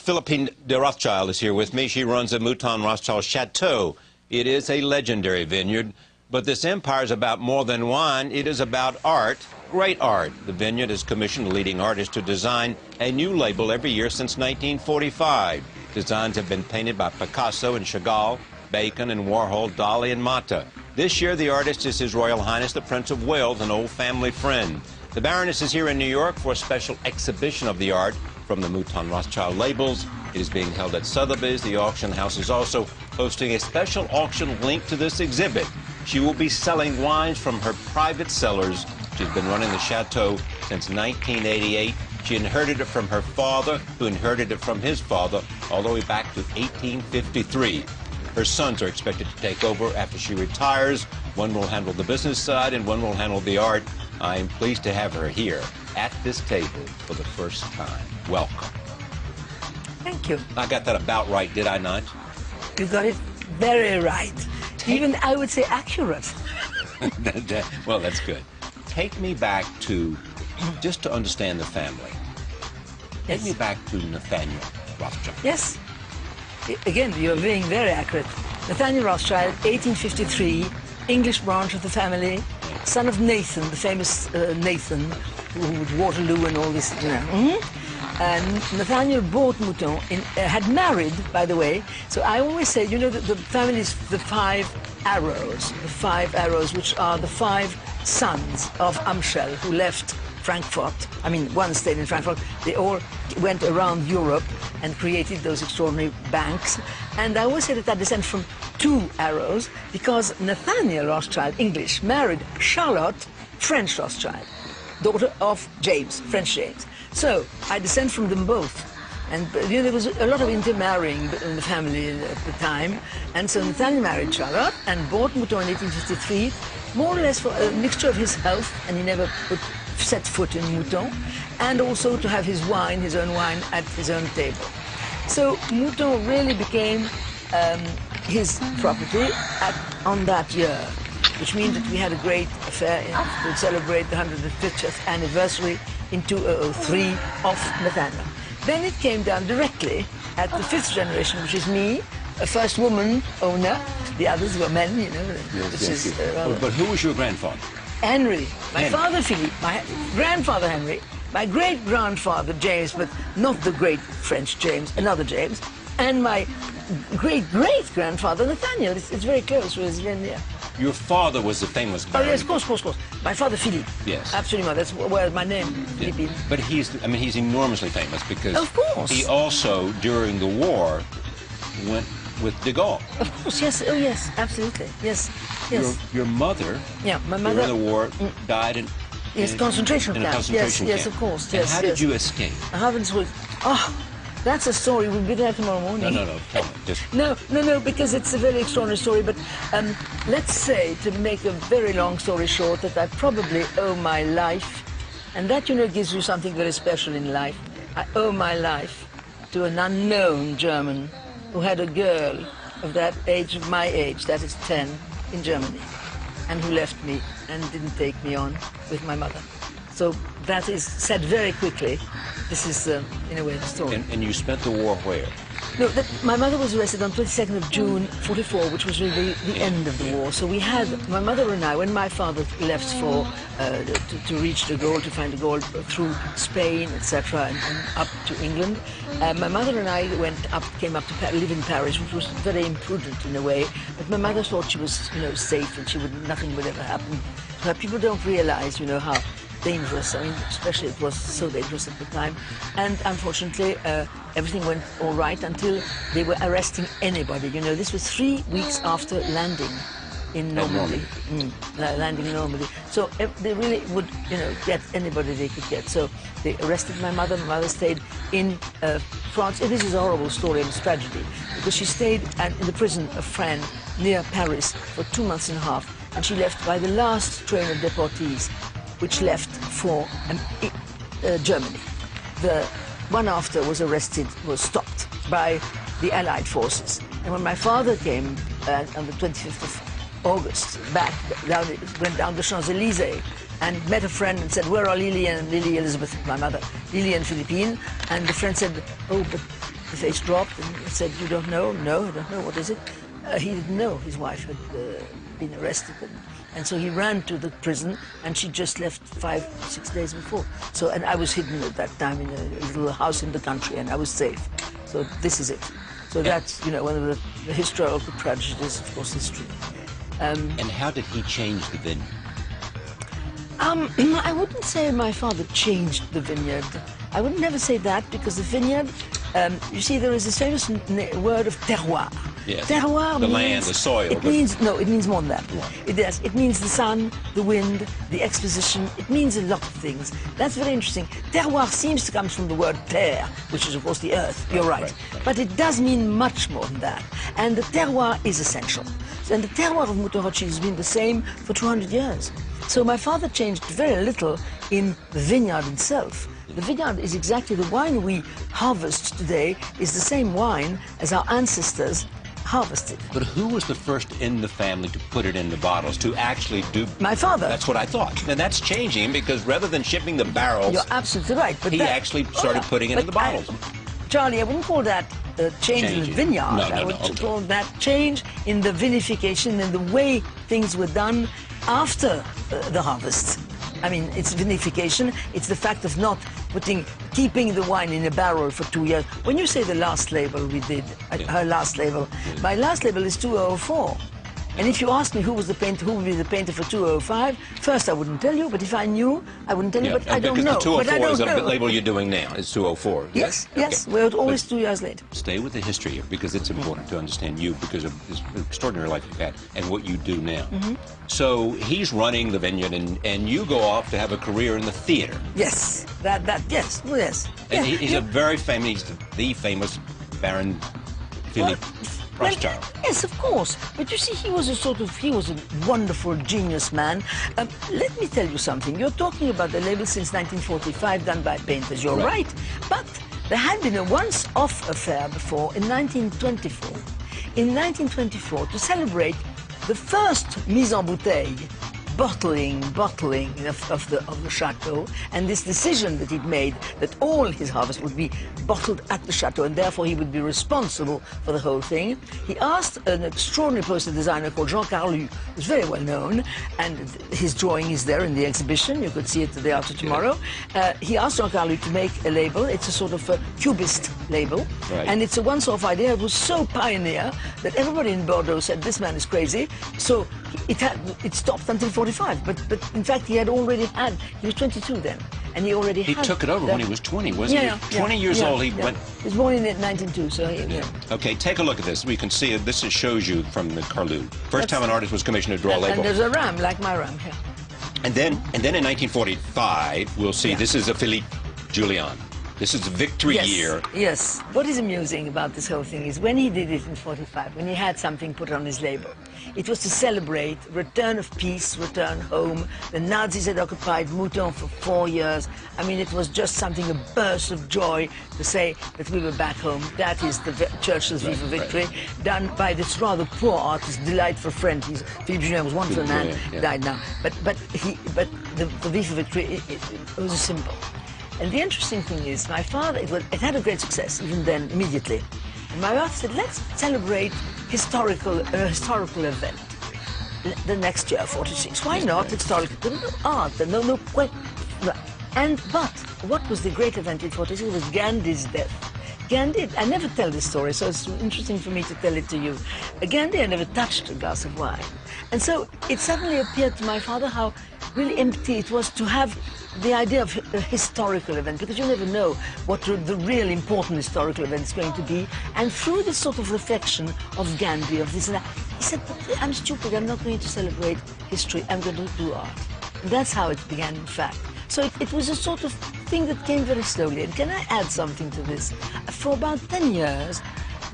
Philippine de Rothschild is here with me. She runs the Mouton Rothschild Chateau. It is a legendary vineyard, but this empire is about more than wine. It is about art, great art. The vineyard has commissioned leading artists to design a new label every year since 1945. Designs have been painted by Picasso and Chagall, Bacon and Warhol, Dali and Mata. This year, the artist is His Royal Highness, the Prince of Wales, an old family friend. The Baroness is here in New York for a special exhibition of the art from the Mouton Rothschild labels. It is being held at Sotheby's. The auction house is also hosting a special auction linked to this exhibit. She will be selling wines from her private cellars. She's been running the chateau since 1988. She inherited it from her father, who inherited it from his father, all the way back to 1853. Her sons are expected to take over after she retires. One will handle the business side and one will handle the art. I am pleased to have her here at this table for the first time. Welcome. Thank you. I got that about right, did I not? You got it very right. Even, I would say, accurate. Well, that's good. Take me back to, just to understand the family. Take me back to Nathaniel Rothschild. Yes. Again, you're being very accurate. Nathaniel Rothschild, 1853, English branch of the family, son of Nathan, the famous Nathan, with Waterloo and all this, you know. And Nathaniel bought Mouton, had married, by the way. So I always say, you know, the family is the five arrows, which are the five sons of Amschel, who left Frankfurt. I mean, one stayed in Frankfurt. They all went around Europe and created those extraordinary banks. And I always say that I descend from two arrows because Nathaniel Rothschild, English, married Charlotte, French Rothschild, daughter of James, French James. So I descend from them both. And you know, there was a lot of intermarrying in the family at the time. And so Nathaniel married Charlotte and bought Mouton in 1853, more or less for a mixture of his health, and he never set foot in Mouton, and also to have his wine, his own wine, at his own table. So Mouton really became his property on that year, which means that we had a great affair to celebrate the 150th anniversary in 2003 of Nathaniel. Then it came down directly at the fifth generation, which is me, a first woman owner. The others were men, you know. Yes. But who was your grandfather? Henry. My father, Philippe. My grandfather, Henry. My great-grandfather, James, but not the great French James, another James. And my great-great-grandfather, Nathaniel. It's very close. Yeah. Your father was the famous Baron. Oh, yes, of course. My father, Philippe. Yes. Absolutely. That's where my name, Philippine. But he's enormously famous because of course. He also, during the war, went with de Gaulle. Of course, yes. Oh, yes, absolutely. Yes. Your mother, yeah, my mother, during the war, died in concentration camp. Yes, of course. And how did you escape? I haven't. Oh, that's a story. We'll be there tomorrow morning. No. Tell me. Just... No, because it's a very extraordinary story. But let's say, to make a very long story short, that I probably owe my life, and that, you know, gives you something very special in life. I owe my life to an unknown German who had a girl of that age, of my age, that is 10, in Germany, and who left me and didn't take me on with my mother. So that is said very quickly. This is, in a way, the story. And you spent the war where? No, my mother was arrested on 22nd of June, 44, which was really the end of the war. So we had, my mother and I, when my father left for, to reach the goal, to find the goal through Spain, etc., and up to England, my mother and I came up to live in Paris, which was very imprudent in a way. But my mother thought she was, you know, safe and nothing would ever happen. But people don't realize, you know, how dangerous. I mean, especially it was so dangerous at the time. And unfortunately, everything went all right until they were arresting anybody. You know, this was 3 weeks after landing in Normandy. Landing in Normandy. So they really would, you know, get anybody they could get. So they arrested my mother. My mother stayed in France. This is a horrible story and it's tragedy, because she stayed in the prison of Fresnes near Paris for 2 months and a half. And she left by the last train of deportees, which left for Germany. The one after was stopped by the Allied forces. And when my father came on the 25th of August, went down the Champs-Élysées and met a friend and said, "Where are Lily and Elizabeth, my mother, Lily and Philippine?" And the friend said, "Oh, but the face dropped and said, "You don't know?" "No, I don't know. What is it?" He didn't know his wife had been arrested, and so he ran to the prison, and she just left 5-6 days before. So, and I was hidden at that time in a little house in the country, and I was safe. So this is it. So that's, you know, one of the historical tragedies, of course, history. And how did he change the vineyard? I wouldn't say my father changed the vineyard. I would never say that, because the vineyard, you see, there is this famous word of terroir. Yes. Terroir the means, land, the soil. It means more than that. It does. It means the sun, the wind, the exposition. It means a lot of things. That's very interesting. Terroir seems to come from the word terre, which is, of course, the earth. You're right. But it does mean much more than that. And the terroir is essential. And the terroir of Mouton Rothschild has been the same for 200 years. So my father changed very little in the vineyard itself. The vineyard is exactly the wine we harvest today is the same wine as our ancestors harvested. But who was the first in the family to put it in the bottles, to actually do... My father. That's what I thought. And that's changing, because rather than shipping the barrels... You're absolutely right. But he actually started putting it in the bottles. Charlie, I wouldn't call that change in the vineyard. I would call that change in the vinification and the way things were done after the harvest. I mean, it's vinification. It's the fact of not keeping the wine in a barrel for 2 years. When you say the last label we did, her last label, my last label is 2004. And if you ask me who was the painter, who would be the painter for 205, first I wouldn't tell you, but if I knew, I wouldn't tell you, but I don't know. Because the 204 is the label you're doing now, it's 204. Yes, yes, we're always 2 years late. Stay with the history here, because it's important to understand you, because of this extraordinary life you've had, and what you do now. So he's running the vineyard, and you go off to have a career in the theater. Yes, yes. And he's a very famous, the famous Baron Philippe. Rothschild. Yes, of course. But you see, he was a wonderful genius man. Let me tell you something. You're talking about the label since 1945 done by painters. You're right. But there had been a once-off affair before in 1924. In 1924, to celebrate the first mise en bouteille, bottling of the chateau, and this decision that he'd made that all his harvest would be bottled at the chateau, and therefore he would be responsible for the whole thing. He asked an extraordinary poster designer called Jean Carlu, who's very well known, and his drawing is there in the exhibition. You could see it the day after tomorrow. He asked Jean Carlu to make a label. It's a sort of a cubist label, and it's a once-off idea. It was so pioneer that everybody in Bordeaux said, this man is crazy. So it stopped until 45. But in fact, he was 22 then, and he already He took it over when he was 20, wasn't he? 20 years old, he went... He was born in 1902, so Okay, take a look at this. We can see it. This shows you from the Carlu. First time an artist was commissioned to draw a label. And there's a ram, like my ram here. And then in 1945, we'll see this is a Philippe Julian. This is the victory year. Yes. What is amusing about this whole thing is when he did it in 45, when he had something put on his label, it was to celebrate return of peace, return home. The Nazis had occupied Mouton for 4 years. I mean, it was just something, a burst of joy to say that we were back home. That is the Churchill's Viva Victory, done by this rather poor artist, delightful friend. Philippe Julien was a wonderful man, died now. But the Viva Victory, it was a symbol. And the interesting thing is, my father, it had a great success, even then, immediately. And my father said, let's celebrate historical event the next year, 46. Why not historical? No art, but what was the great event in 46 was Gandhi's death. Gandhi, I never tell this story, so it's interesting for me to tell it to you. Gandhi had never touched a glass of wine. And so it suddenly appeared to my father how really empty it was to have the idea of a historical event, because you never know what the real important historical event is going to be. And through this sort of reflection of Gandhi, of this and that, he said, I'm stupid, I'm not going to celebrate history, I'm going to do art. And that's how it began, in fact. So it was a sort of thing that came very slowly. And can I add something to this? For about 10 years,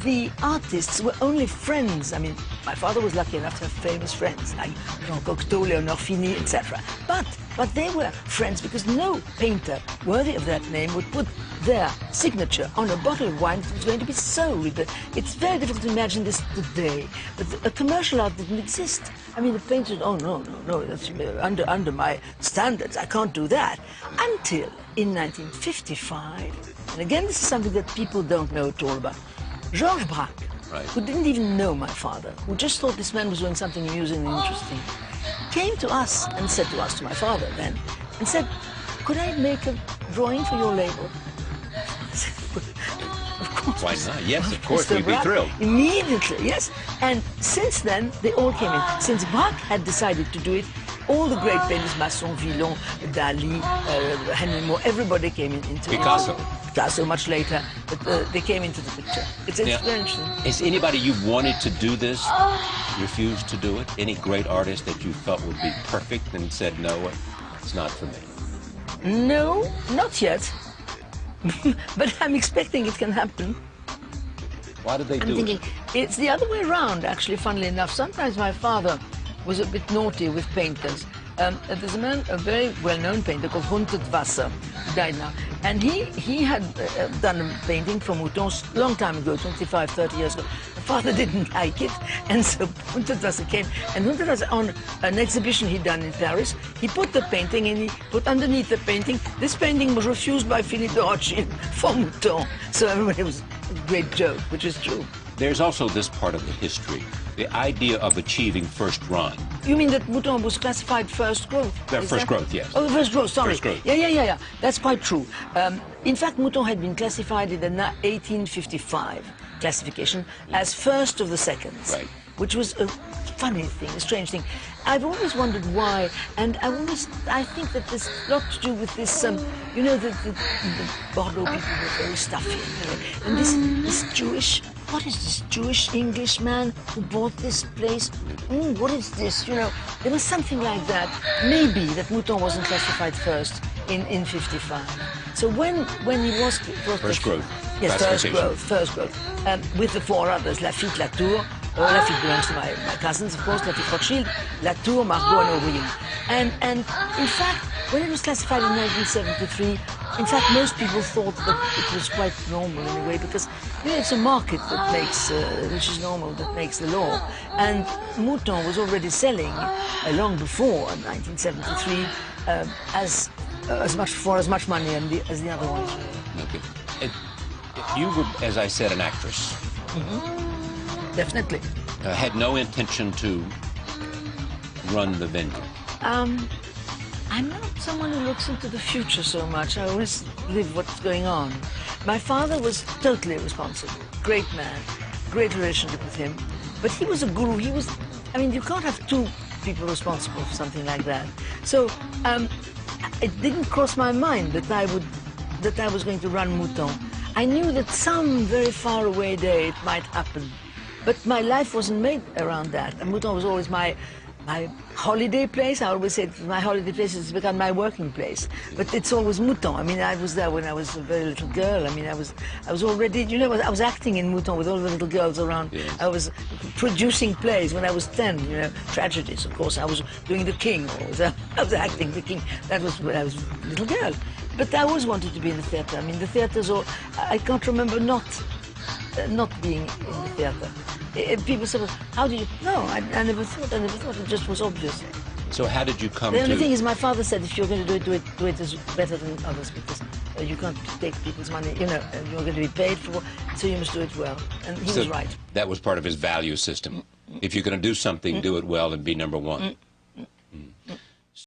the artists were only friends. I mean, my father was lucky enough to have famous friends like Jean Cocteau, Léonard Fini, etc. But they were friends because no painter worthy of that name would put their signature on a bottle of wine that was going to be sold. It's very difficult to imagine this today. But a commercial art didn't exist. I mean, the painters, oh, no, that's under my standards. I can't do that. Until in 1955, And again, this is something that people don't know at all about. Georges Braque, right, who didn't even know my father, who just thought this man was doing something amusing and interesting, came to us and said to us, to my father then, and said, could I make a drawing for your label? Of course. Why not? Yes, of course, we'd be thrilled. Immediately, yes. And since then, they all came in. Since Braque had decided to do it, all the great painters, Masson, Villon, Dali, Henry Moore, everybody came into Picasso. it. Picasso much later, but they came into the picture. It's very interesting. Is anybody you wanted to do this refused to do it? Any great artist that you felt would be perfect and said, no, it's not for me? No, not yet. But I'm expecting it can happen. Why did they do I'm thinking, it? it's the other way around, actually, funnily enough. Sometimes my father was a bit naughty with painters. There's a man, a very well-known painter called Wasser, who died now. And he had done a painting for Mouton a long time ago, 25, 30 years ago. My father didn't like it, and so Wasser came. And Wasser, on an exhibition he'd done in Paris, he put the painting, and he put underneath the painting, this painting was refused by Philippe de Rothschild for Mouton. So everybody was a great joke, which is true. There's also this part of the history, the idea of achieving first run. You mean that Mouton was classified first growth? First growth, yes. Oh, first growth, sorry. First growth. Yeah. That's quite true. In fact, Mouton had been classified in the 1855 classification as first of the seconds, right, which was a funny thing, a strange thing. I've always wondered why, and I think that there's a lot to do with this, you know, the Bordeaux people were very stuffy, and this Jewish, what is this Jewish Englishman who bought this place? What is this? You know, there was something like that. Maybe that Mouton wasn't classified first in 55. So when he was first growth. Yes, first growth. With the four others, Lafitte, Latour, Lafitte belongs to my cousins, of course, Lafitte Rothschild, Latour, Margot, and O'Brien. And in fact, when it was classified in 1973, in fact, most people thought that it was quite normal in a way, because you know, it's a market that makes, which is normal, that makes the law. And Mouton was already selling long before 1973 for as much money as the other ones. Okay. You were, as I said, an actress. Mm-hmm. Definitely. Had no intention to run the venue. I'm not someone who looks into the future so much. I always live what's going on. My father was totally responsible. Great man, great relationship with him. But he was a guru. I mean, you can't have two people responsible for something like that. So it didn't cross my mind that I was going to run Mouton. I knew that some very far away day it might happen. But my life wasn't made around that. And Mouton was always my holiday place. I always say my holiday place has become my working place. But it's always Mouton. I mean, I was there when I was a very little girl. I mean, I was already, you know, I was acting in Mouton with all the little girls around. Yes. I was producing plays when I was 10, you know, tragedies, of course. I was doing the king. I was acting the king. That was when I was a little girl. But I always wanted to be in the theatre. I mean, the theatres, I can't remember not being in the theatre. People say, well, how did you? No, I never thought. It just was obvious. So how did you come to... The only thing is my father said, if you're going to do it as better than others, because you can't take people's money, you know, and you're going to be paid for, so you must do it well. And he was right. That was part of his value system. If you're going to do something, do it well and be number one.